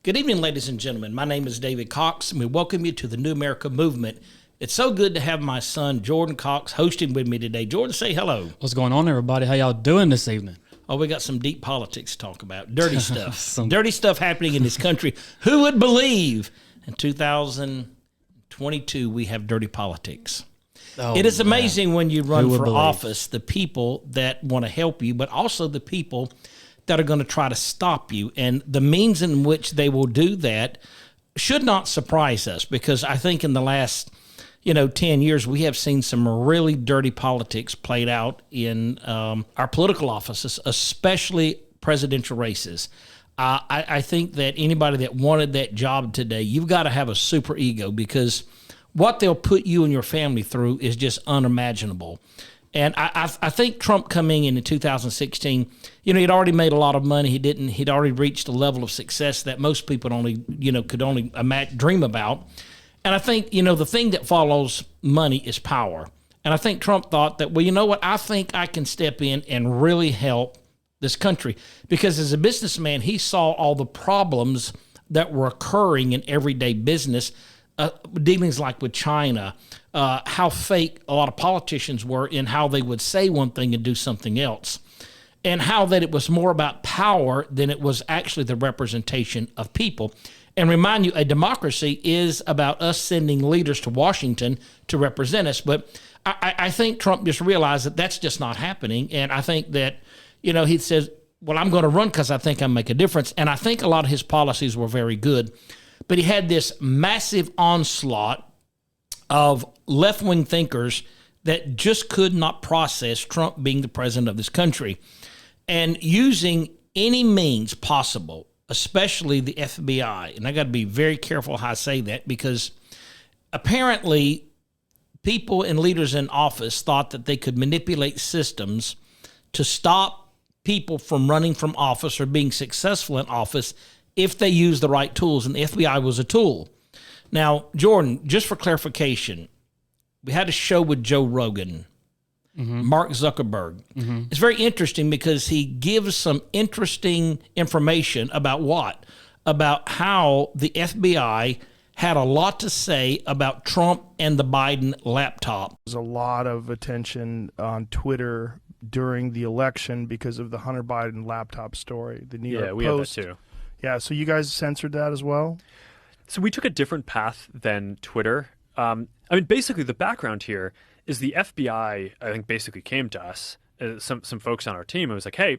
Good evening, ladies and gentlemen. My name is David Cox, and we welcome you to the New America Movement. It's so good to have my son, Jordan Cox, hosting with me today. Jordan, say hello. What's going on, everybody? How y'all doing this evening? Oh, we got some deep politics to talk about. Dirty stuff. Dirty stuff happening in this country. Who would believe in 2022 we have dirty politics? Oh, it is amazing when you run for believe? office, the people that want to help you, but also the people that are going to try to stop you. And the means in which they will do that should not surprise us, because I think in the last 10 years, we have seen some really dirty politics played out in our political offices, especially presidential races. I think that anybody that wanted that job today, you've got to have a super ego, because what they'll put you and your family through is just unimaginable. And I think Trump coming in 2016, he'd already made a lot of money. He'd already reached a level of success that most people could only dream about. And I think, the thing that follows money is power. And I think Trump thought that, well, you know what? I think I can step in and really help this country, because as a businessman, he saw all the problems that were occurring in everyday business, dealings like with China, how fake a lot of politicians were in how they would say one thing and do something else, and how that it was more about power than it was actually the representation of people. And remind you, a democracy is about us sending leaders to Washington to represent us. But I think Trump just realized that that's just not happening. And I think that, he says, well, I'm going to run because I think I make a difference. And I think a lot of his policies were very good. But he had this massive onslaught of left-wing thinkers that just could not process Trump being the president of this country, and using any means possible, especially the FBI. And I got to be very careful how I say that, because apparently people and leaders in office thought that they could manipulate systems to stop people from running from office or being successful in office if they use the right tools, and the FBI was a tool. Now, Jordan, just for clarification, we had a show with Joe Rogan, Mark Zuckerberg. It's very interesting because he gives some interesting information about what? About how the FBI had a lot to say about Trump and the Biden laptop. There's a lot of attention on Twitter during the election because of the Hunter Biden laptop story. The New York Post. We have that too. Yeah, so you guys censored that as well? So we took a different path than Twitter. Basically the background here is the FBI, I think, basically came to us, some folks on our team, and was like, hey,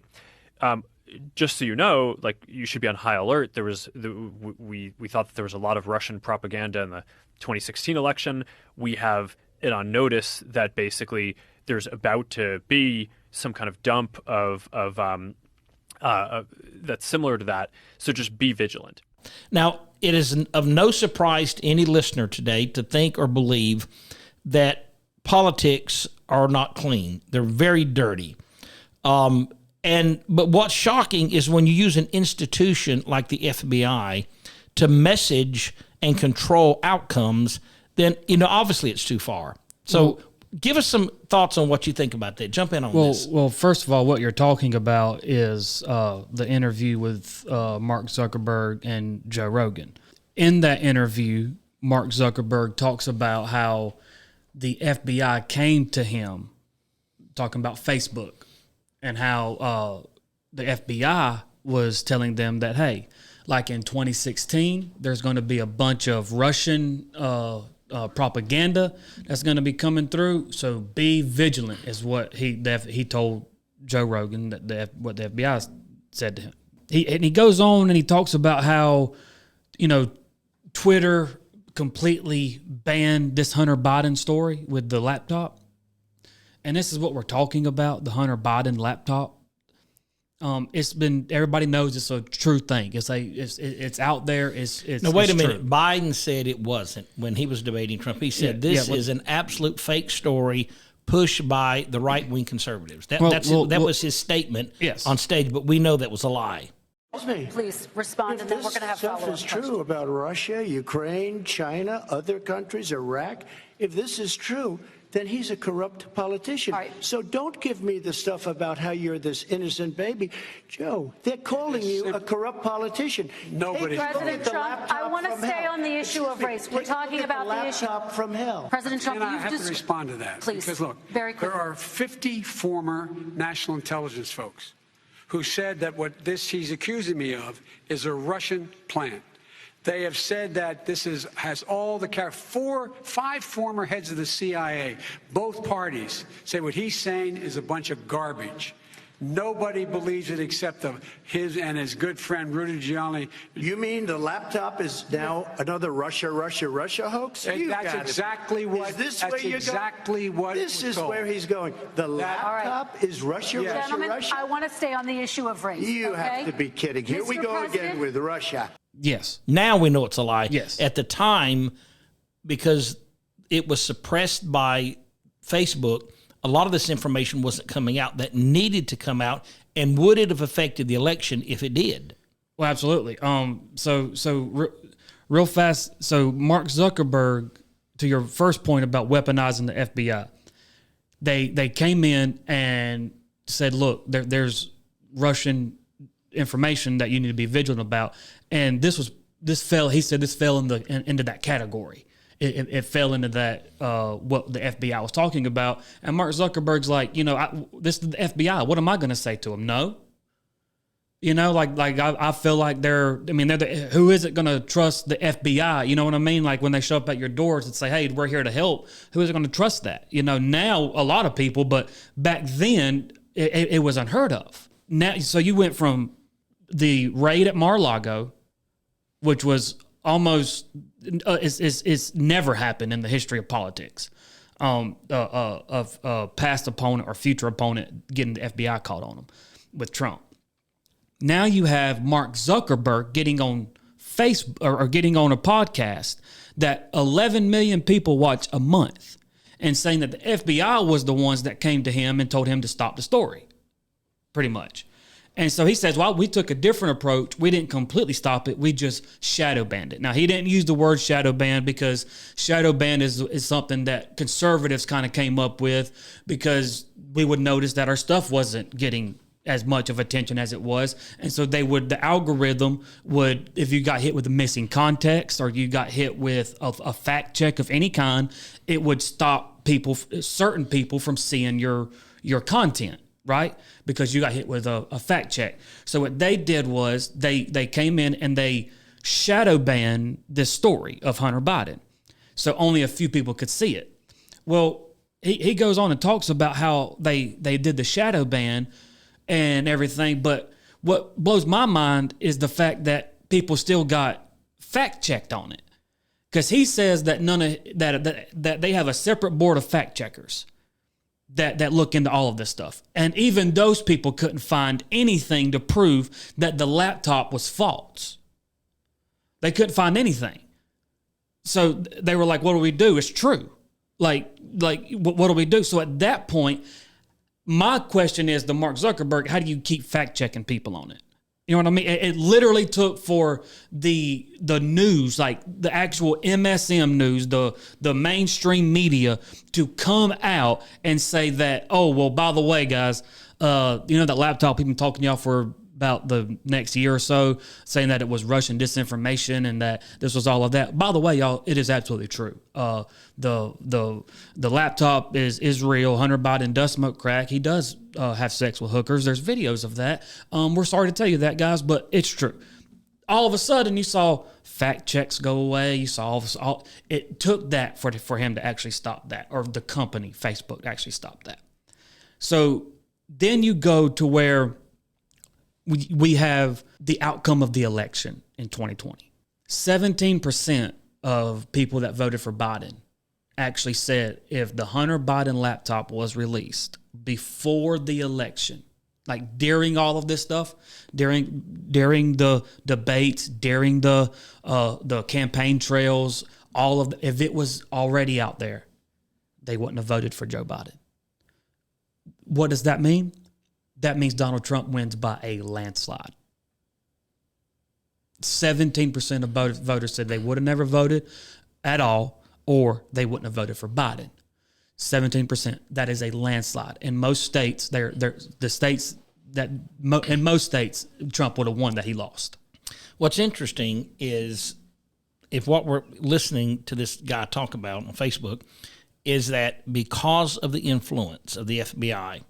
just so you know, like, you should be on high alert. We thought that there was a lot of Russian propaganda in the 2016 election. We have it on notice that basically there's about to be some kind of dump of that's similar to that. So just be vigilant. Now, it is of no surprise to any listener today to think or believe that politics are not clean. They're very dirty. But what's shocking is when you use an institution like the FBI to message and control outcomes, then, obviously it's too far. So give us some thoughts on what you think about that. Jump in on this. Well, first of all, what you're talking about is the interview with Mark Zuckerberg and Joe Rogan. In that interview, Mark Zuckerberg talks about how the FBI came to him, talking about Facebook, and how the FBI was telling them that, hey, like in 2016, there's going to be a bunch of Russian propaganda that's going to be coming through. So be vigilant, is what he told Joe Rogan, what the FBI said to him. He goes on and he talks about how, Twitter completely banned this Hunter Biden story with the laptop. And this is what we're talking about, the Hunter Biden laptop. Everybody knows it's a true thing. It's out there. Now, wait a minute. True. Biden said it wasn't when he was debating Trump. He said this is an absolute fake story pushed by the right-wing conservatives. That was his statement on stage, but we know that was a lie. Please respond, and then we're going to have follow-up questions. If this stuff is true about Russia, Ukraine, China, other countries, Iraq, if this is true, then he's a corrupt politician. Right. So don't give me the stuff about how you're this innocent baby. Joe, they're calling you a corrupt politician. Nobody. President Trump, I want to stay on the issue of race. We're talking about the issue. Laptop from hell. President Trump, And I you've have to just respond to that. Please, Because, look, very quickly. there are 50 former national intelligence folks who said that what he's accusing me of is a Russian plant. They have said that this has all the five former heads of the CIA, both parties, say what he's saying is a bunch of garbage. Nobody believes it except his and his good friend Rudy Giuliani. You mean the laptop is now another Russia hoax? That's exactly what. Is this that's where you're exactly going? what. This is told. where he's going. The laptop is Russia, Gentlemen, Russia. I want to stay on the issue of race. You have okay? to be kidding. Here we Mr. go President? again with Russia. Yes. Now we know it's a lie. Yes. At the time, because it was suppressed by Facebook, a lot of this information wasn't coming out that needed to come out. And would it have affected the election if it did? Well, absolutely. Real fast. So Mark Zuckerberg, to your first point about weaponizing the FBI, they came in and said, look, there's Russian information that you need to be vigilant about. And this fell into that category. It fell into that, what the FBI was talking about. And Mark Zuckerberg's like, this is the FBI. What am I going to say to them? No. I feel like who is it going to trust the FBI? You know what I mean? Like when they show up at your doors and say, hey, we're here to help. Who is going to trust that? Now a lot of people, but back then it was unheard of. Now, so you went from the raid at Mar-a-Lago, which was almost it's never happened in the history of politics, of a past opponent or future opponent getting the FBI caught on them with Trump. Now you have Mark Zuckerberg getting on Facebook or getting on a podcast that 11 million people watch a month and saying that the FBI was the ones that came to him and told him to stop the story, pretty much. And so he says, well, we took a different approach. We didn't completely stop it. We just shadow banned it. Now, he didn't use the word shadow ban because shadow ban is something that conservatives kind of came up with because we would notice that our stuff wasn't getting as much of attention as it was. And so the algorithm would, if you got hit with a missing context or you got hit with a fact check of any kind, it would stop certain people from seeing your content. Right? Because you got hit with a fact check. So what they did was they came in and they shadow banned this story of Hunter Biden. So only a few people could see it. Well, he goes on and talks about how they did the shadow ban and everything. But what blows my mind is the fact that people still got fact checked on it. Because he says that that they have a separate board of fact checkers that look into all of this stuff. And even those people couldn't find anything to prove that the laptop was false. They couldn't find anything. So they were like, what do we do? It's true. Like what do we do? So at that point, my question is to Mark Zuckerberg, how do you keep fact checking people on it? You know what I mean? It literally took for the news, like the actual MSM news, the mainstream media to come out and say that, oh, well, by the way, guys, that laptop we've been talking to y'all for about the next year or so, saying that it was Russian disinformation and that this was all of that. By the way, y'all, it is absolutely true. The laptop is real. Hunter Biden does smoke crack. He does have sex with hookers. There's videos of that. We're sorry to tell you that, guys, but it's true. All of a sudden, you saw fact checks go away. You saw it took that for him to actually stop that, or the company, Facebook, actually stop that. So then you go to where we have the outcome of the election in 2020. 17% of people that voted for Biden actually said if the Hunter Biden laptop was released before the election, like during all of this stuff, during the debates, during the campaign trails, if it was already out there, they wouldn't have voted for Joe Biden. What does that mean? That means Donald Trump wins by a landslide. 17% of voters said they would have never voted at all, or they wouldn't have voted for Biden. 17%. That is a landslide. In most states, in most states, Trump would have won that he lost. What's interesting is if what we're listening to this guy talk about on Facebook is that because of the influence of the FBI,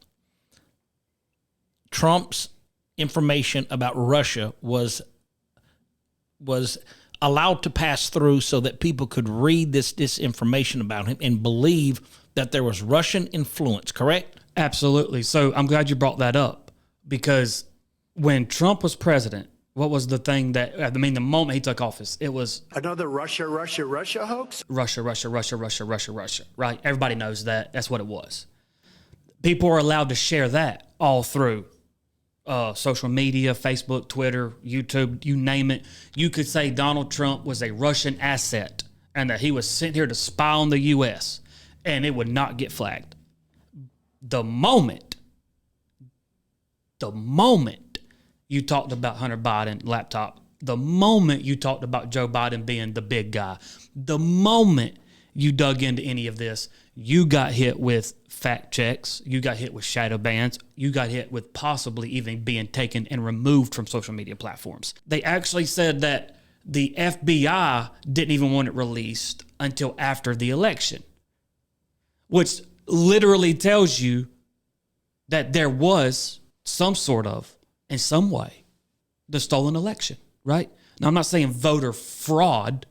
Trump's information about Russia was allowed to pass through so that people could read this disinformation about him and believe that there was Russian influence, correct? Absolutely. So I'm glad you brought that up, because when Trump was president, what was the thing the moment he took office, it was Another Russia hoax? Russia, right? Everybody knows that. That's what it was. People are allowed to share that all through social media, Facebook, Twitter, YouTube, you name it. You could say Donald Trump was a Russian asset and that he was sent here to spy on the U.S., and it would not get flagged. The moment you talked about Hunter Biden laptop, the moment you talked about Joe Biden being the big guy, the moment you dug into any of this, you got hit with fact checks, you got hit with shadow bans, you got hit with possibly even being taken and removed from social media platforms. They actually said that the FBI didn't even want it released until after the election, which literally tells you that there was some sort of, in some way, the stolen election, right? Now, I'm not saying voter fraud,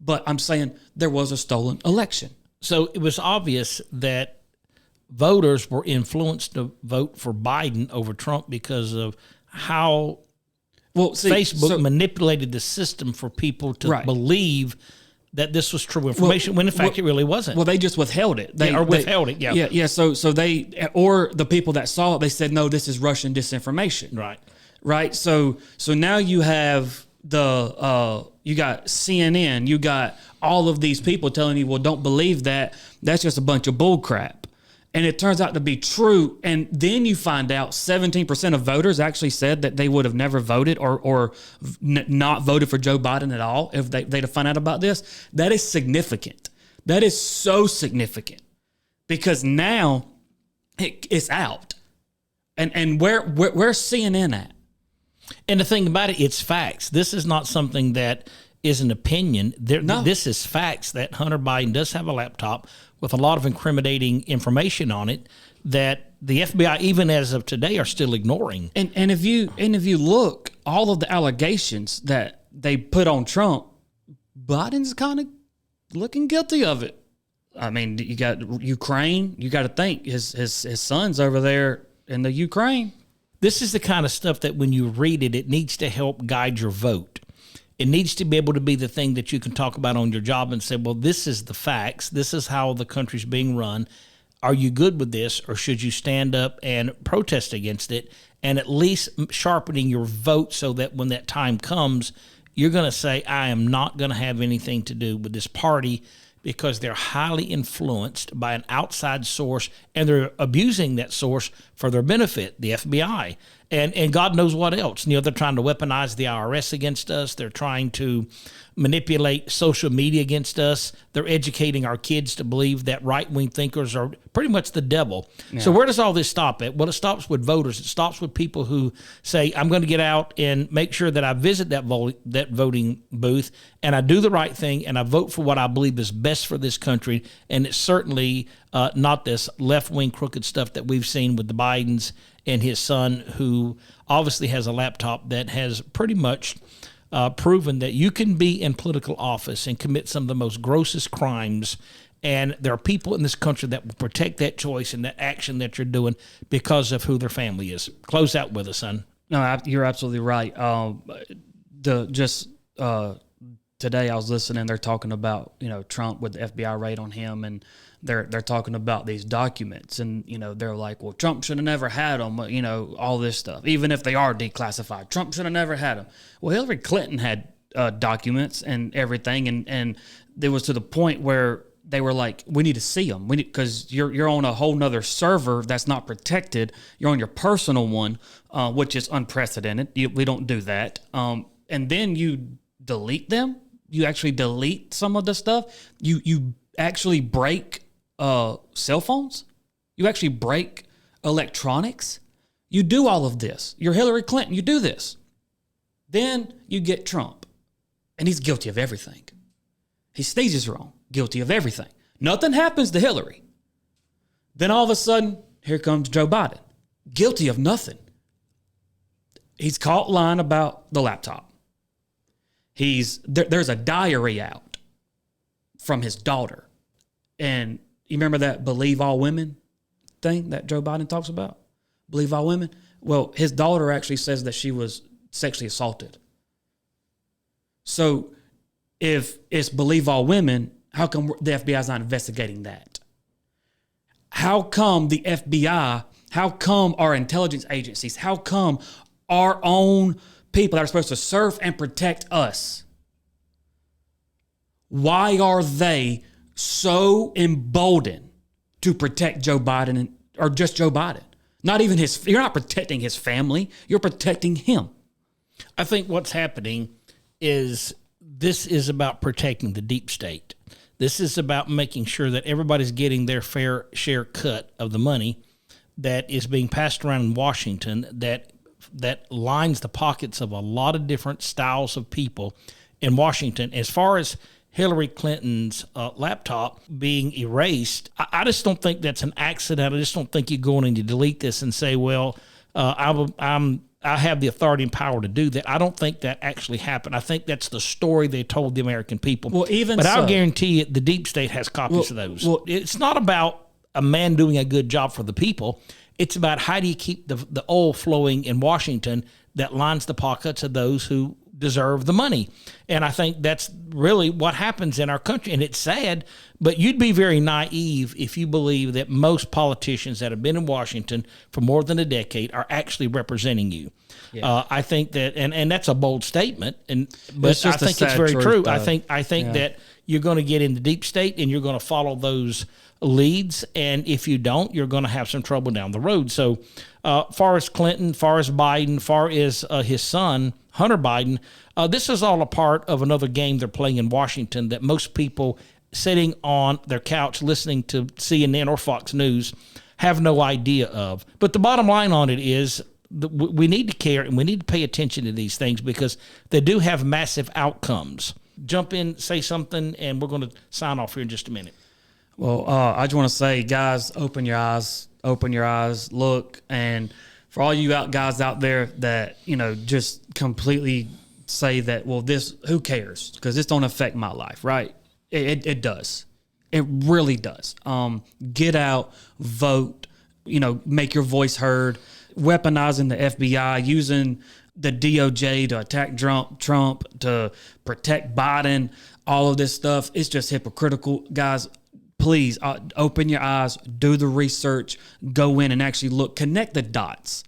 but I'm saying there was a stolen election. So it was obvious that voters were influenced to vote for Biden over Trump because of how Facebook manipulated the system for people to believe that this was true information, when in fact it really wasn't. Well, they just withheld it. They withheld it. Yeah. So they, or the people that saw it, they said, no, this is Russian disinformation. Right. So now you have you got CNN, you got all of these people telling you, well, don't believe that. That's just a bunch of bull crap. And it turns out to be true. And then you find out 17% of voters actually said that they would have never voted or not voted for Joe Biden at all if they'd have found out about this. That is significant. That is so significant, because now it's out. And where's CNN at? And the thing about it, it's facts. This is not something that is an opinion. This is facts that Hunter Biden does have a laptop with a lot of incriminating information on it that the FBI, even as of today, are still ignoring. And if you look, all of the allegations that they put on Trump, Biden's kind of looking guilty of it. I mean, you got Ukraine. You got to think his son's over there in the Ukraine. This is the kind of stuff that when you read it, it needs to help guide your vote. It needs to be able to be the thing that you can talk about on your job and say, well, this is the facts. This is how the country's being run. Are you good with this, or should you stand up and protest against it, and at least sharpening your vote so that when that time comes, you're going to say, I am not going to have anything to do with this party because they're highly influenced by an outside source, and they're abusing that source for their benefit, the FBI. And God knows what else. You know, they're trying to weaponize the IRS against us. They're trying to manipulate social media against us. They're educating our kids to believe that right-wing thinkers are pretty much the devil. Yeah. So where does all this stop at? Well, it stops with voters. It stops with people who say, I'm going to get out and make sure that I visit that voting booth and I do the right thing and I vote for what I believe is best for this country. And it's certainly not this left-wing crooked stuff that we've seen with the Bidens and his son, who obviously has a laptop that has pretty much proven that you can be in political office and commit some of the most grossest crimes. And there are people in this country that will protect that choice and that action that you're doing because of who their family is. Close out with us, son. No, you're absolutely right. Today I was listening. They're talking about Trump with the FBI raid on him, and they're talking about these documents, and they're like, well, Trump should have never had them. All this stuff, even if they are declassified, Trump should have never had them. Well, Hillary Clinton had documents and everything, and it was to the point where they were like, we need to see them. Because you're on a whole nother server that's not protected. You're on your personal one, which is unprecedented. We don't do that. And then you delete them. You actually delete some of the stuff. You actually break cell phones. You actually break electronics. You do all of this. You're Hillary Clinton. You do this. Then you get Trump, and he's guilty of everything. He sneezes wrong, guilty of everything. Nothing happens to Hillary. Then all of a sudden, here comes Joe Biden, guilty of nothing. He's caught lying about the laptop. There's a diary out from his daughter. And you remember that believe all women thing that Joe Biden talks about? Believe all women? Well, his daughter actually says that she was sexually assaulted. So if it's believe all women, how come the FBI is not investigating that? How come the FBI, how come our intelligence agencies, how come our own people that are supposed to serve and protect us, why are they so emboldened to protect Joe Biden or just Joe Biden? Not even you're not protecting his family, you're protecting him. I think what's happening is this is about protecting the deep state. This is about making sure that everybody's getting their fair share cut of the money that is being passed around in Washington that lines the pockets of a lot of different styles of people in Washington. As far as Hillary Clinton's laptop being erased, I just don't think that's an accident. I just don't think you go in and you delete this and say, well, I have the authority and power to do that. I don't think that actually happened. I think that's the story they told the American people. Well, but I'll guarantee you the deep state has copies of those. Well, it's not about a man doing a good job for the people. It's about how do you keep the oil flowing in Washington that lines the pockets of those who deserve the money. And I think that's really what happens in our country. And it's sad, but you'd be very naive if you believe that most politicians that have been in Washington for more than a decade are actually representing you. Yeah. I think that, and that's a bold statement, but I think it's very true. I think that you're going to get in the deep state and you're going to follow those leads, and if you don't, you're going to have some trouble down the road. So far as Clinton, far as Biden, far as his son, Hunter Biden, this is all a part of another game they're playing in Washington that most people sitting on their couch listening to CNN or Fox News have no idea of. But the bottom line on it is we need to care and we need to pay attention to these things because they do have massive outcomes. Jump in, say something, and we're going to sign off here in just a minute. Well, I just want to say, guys, open your eyes, look, and for all you guys out there that, just completely say that, well, who cares? Because this don't affect my life, right? It does. It really does. Get out, vote, make your voice heard, weaponizing the FBI, using the DOJ to attack Trump, to protect Biden, all of this stuff. It's just hypocritical, guys. Please open your eyes, do the research, go in and actually look, connect the dots.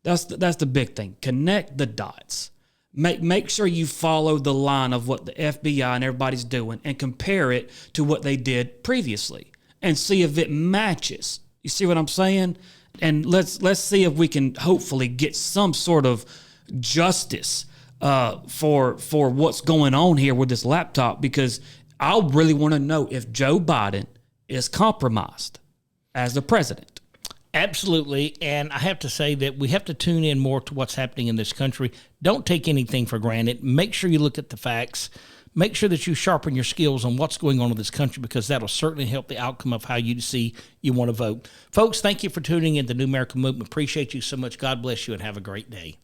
That's the big thing. Connect the dots. Make sure you follow the line of what the FBI and everybody's doing and compare it to what they did previously and see if it matches. You see what I'm saying? And let's see if we can hopefully get some sort of justice for what's going on here with this laptop, because I really want to know if Joe Biden is compromised as the president. Absolutely. And I have to say that we have to tune in more to what's happening in this country. Don't take anything for granted. Make sure you look at the facts. Make sure that you sharpen your skills on what's going on in this country, because that'll certainly help the outcome of how you want to vote. Folks, thank you for tuning in to the New American Movement. Appreciate you so much. God bless you and have a great day.